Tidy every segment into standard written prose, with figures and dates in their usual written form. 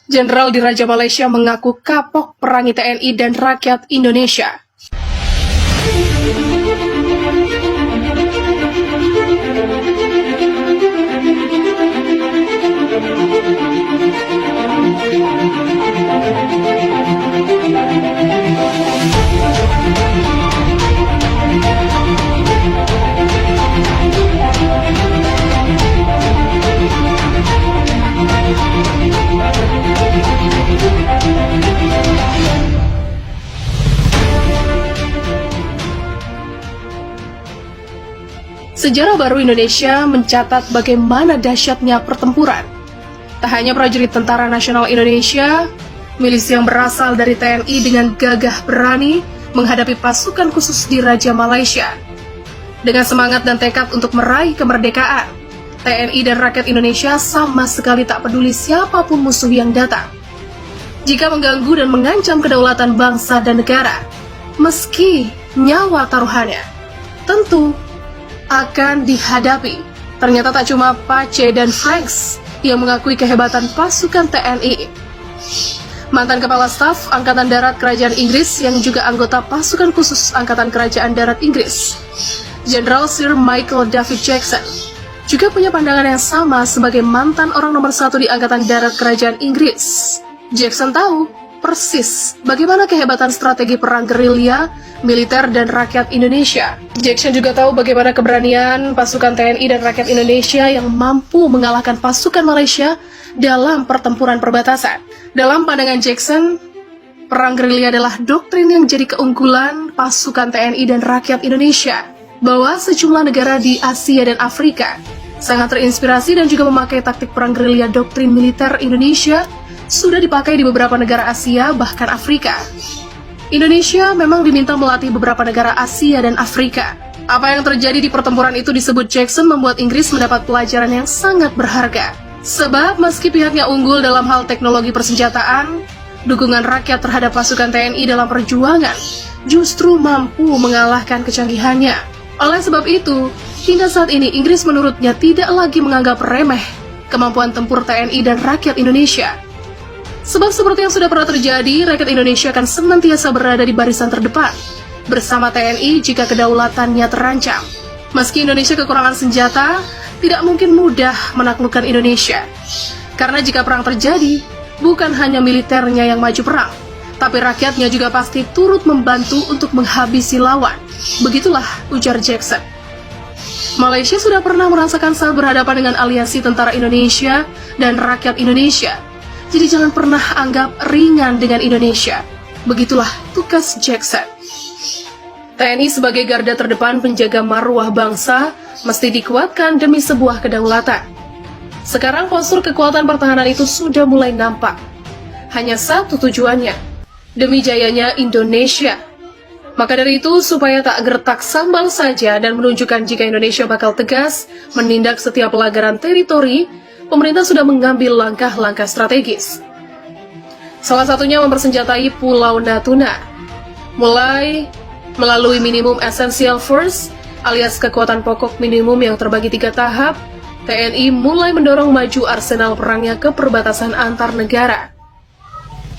Jenderal di Raja Malaysia mengaku kapok perangi TNI dan rakyat Indonesia. Sejarah baru Indonesia mencatat bagaimana dahsyatnya pertempuran. Tak hanya prajurit Tentara Nasional Indonesia, milisi yang berasal dari TNI dengan gagah berani menghadapi pasukan khusus di Raja Malaysia. Dengan semangat dan tekad untuk meraih kemerdekaan, TNI dan rakyat Indonesia sama sekali tak peduli siapapun musuh yang datang. Jika mengganggu dan mengancam kedaulatan bangsa dan negara, meski nyawa taruhannya, tentu akan dihadapi. Ternyata tak cuma Pace dan Franks yang mengakui kehebatan pasukan TNI. Mantan Kepala Staf Angkatan Darat Kerajaan Inggris yang juga anggota pasukan khusus Angkatan Kerajaan Darat Inggris, Jenderal Sir Michael David Jackson, juga punya pandangan yang sama sebagai mantan orang nomor 1 di Angkatan Darat Kerajaan Inggris. Jackson tahu persis bagaimana kehebatan strategi perang gerilya, militer, dan rakyat Indonesia. Jackson juga tahu bagaimana keberanian pasukan TNI dan rakyat Indonesia yang mampu mengalahkan pasukan Malaysia dalam pertempuran perbatasan. Dalam pandangan Jackson, perang gerilya adalah doktrin yang jadi keunggulan pasukan TNI dan rakyat Indonesia, bahwa sejumlah negara di Asia dan Afrika sangat terinspirasi dan juga memakai taktik perang gerilya doktrin militer Indonesia sudah dipakai di beberapa negara Asia, bahkan Afrika. Indonesia memang diminta melatih beberapa negara Asia dan Afrika. Apa yang terjadi di pertempuran itu disebut Jackson membuat Inggris mendapat pelajaran yang sangat berharga. Sebab meski pihaknya unggul dalam hal teknologi persenjataan, dukungan rakyat terhadap pasukan TNI dalam perjuangan justru mampu mengalahkan kecanggihannya. Oleh sebab itu, hingga saat ini Inggris menurutnya tidak lagi menganggap remeh kemampuan tempur TNI dan rakyat Indonesia. Sebab seperti yang sudah pernah terjadi, rakyat Indonesia akan senantiasa berada di barisan terdepan bersama TNI jika kedaulatannya terancam. Meski Indonesia kekurangan senjata, tidak mungkin mudah menaklukkan Indonesia. Karena jika perang terjadi, bukan hanya militernya yang maju perang, tapi rakyatnya juga pasti turut membantu untuk menghabisi lawan. Begitulah ujar Jackson. Malaysia sudah pernah merasakan saat berhadapan dengan aliansi tentara Indonesia dan rakyat Indonesia. Jadi jangan pernah anggap ringan dengan Indonesia. Begitulah tugas Jackson. TNI sebagai garda terdepan penjaga marwah bangsa mesti dikuatkan demi sebuah kedaulatan. Sekarang postur kekuatan pertahanan itu sudah mulai nampak. Hanya satu tujuannya, demi jayanya Indonesia. Maka dari itu, supaya tak gertak sambal saja dan menunjukkan jika Indonesia bakal tegas menindak setiap pelanggaran teritori, pemerintah sudah mengambil langkah-langkah strategis. Salah satunya mempersenjatai Pulau Natuna. Mulai melalui minimum essential force alias kekuatan pokok minimum yang terbagi 3 tahap, TNI mulai mendorong maju arsenal perangnya ke perbatasan antar negara.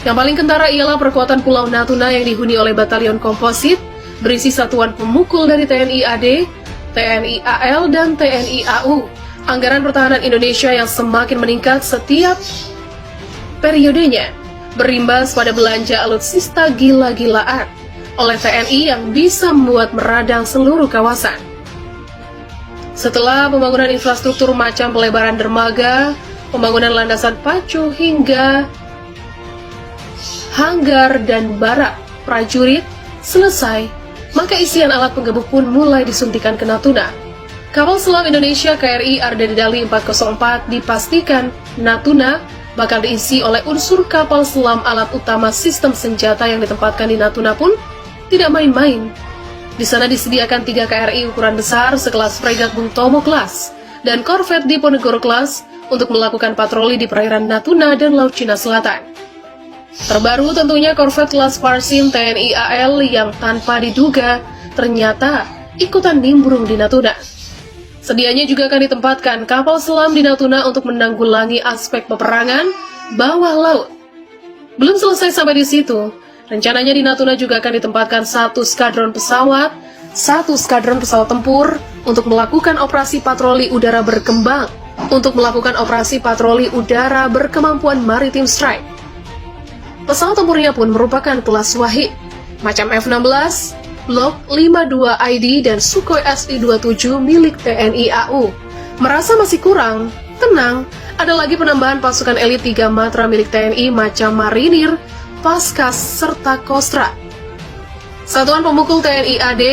Yang paling kentara ialah perkuatan Pulau Natuna yang dihuni oleh Batalion Komposit, berisi satuan pemukul dari TNI AD, TNI AL, dan TNI AU. Anggaran pertahanan Indonesia yang semakin meningkat setiap periodenya berimbas pada belanja alutsista gila-gilaan oleh TNI yang bisa membuat meradang seluruh kawasan. Setelah pembangunan infrastruktur macam pelebaran dermaga, pembangunan landasan pacu hingga hanggar dan barak prajurit selesai, maka isian alat penggebuk pun mulai disuntikan ke Natuna. Kapal selam Indonesia KRI Arda Dedali 404 dipastikan Natuna bakal diisi oleh unsur kapal selam alat utama sistem senjata yang ditempatkan di Natuna pun tidak main-main. Di sana disediakan 3 KRI ukuran besar sekelas fregat Bung Tomo kelas dan korvet Diponegoro kelas untuk melakukan patroli di perairan Natuna dan Laut Cina Selatan. Terbaru tentunya korvet kelas Parsin TNI AL yang tanpa diduga ternyata ikutan nimbrung di Natuna. Sedianya juga akan ditempatkan kapal selam di Natuna untuk menanggulangi aspek peperangan bawah laut. Belum selesai sampai di situ, rencananya di Natuna juga akan ditempatkan 1 skadron pesawat, 1 skadron pesawat tempur untuk melakukan operasi patroli udara berkembang, berkemampuan maritime strike. Pesawat tempurnya pun merupakan kelas Wahid, macam F-16, Block 52ID dan Sukhoi Su-27 milik TNI AU. Merasa masih kurang? Tenang, ada lagi penambahan pasukan elit 3 Matra milik TNI macam Marinir, Paskas, serta Kostrat. Satuan pemukul TNI AD,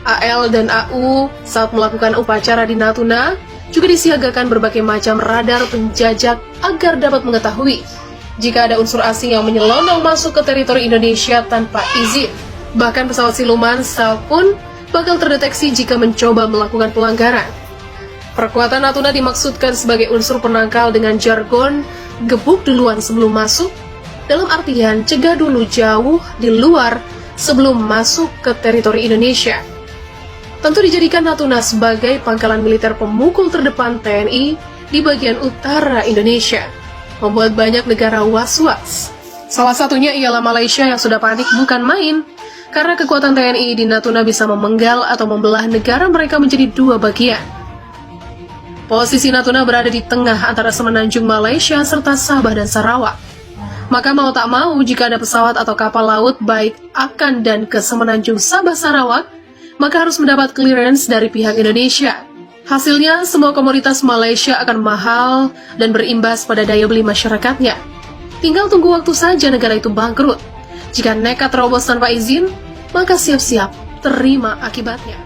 AL, dan AU saat melakukan upacara di Natuna juga disiagakan berbagai macam radar penjajak agar dapat mengetahui jika ada unsur asing yang menyelonong masuk ke teritori Indonesia tanpa izin. Bahkan pesawat siluman stealth pun bakal terdeteksi jika mencoba melakukan pelanggaran. Perkuatan Natuna dimaksudkan sebagai unsur penangkal dengan jargon gebuk duluan sebelum masuk, dalam artian cegah dulu jauh di luar sebelum masuk ke teritori Indonesia. Tentu dijadikan Natuna sebagai pangkalan militer pemukul terdepan TNI di bagian utara Indonesia, membuat banyak negara was-was. Salah satunya ialah Malaysia yang sudah panik bukan main, karena kekuatan TNI di Natuna bisa memenggal atau membelah negara mereka menjadi 2 bagian. Posisi Natuna berada di tengah antara semenanjung Malaysia serta Sabah dan Sarawak. Maka mau tak mau, jika ada pesawat atau kapal laut baik akan dan ke semenanjung Sabah Sarawak, maka harus mendapat clearance dari pihak Indonesia. Hasilnya, semua komoditas Malaysia akan mahal dan berimbas pada daya beli masyarakatnya. Tinggal tunggu waktu saja negara itu bangkrut. Jika nekat terobos tanpa izin, maka siap-siap terima akibatnya.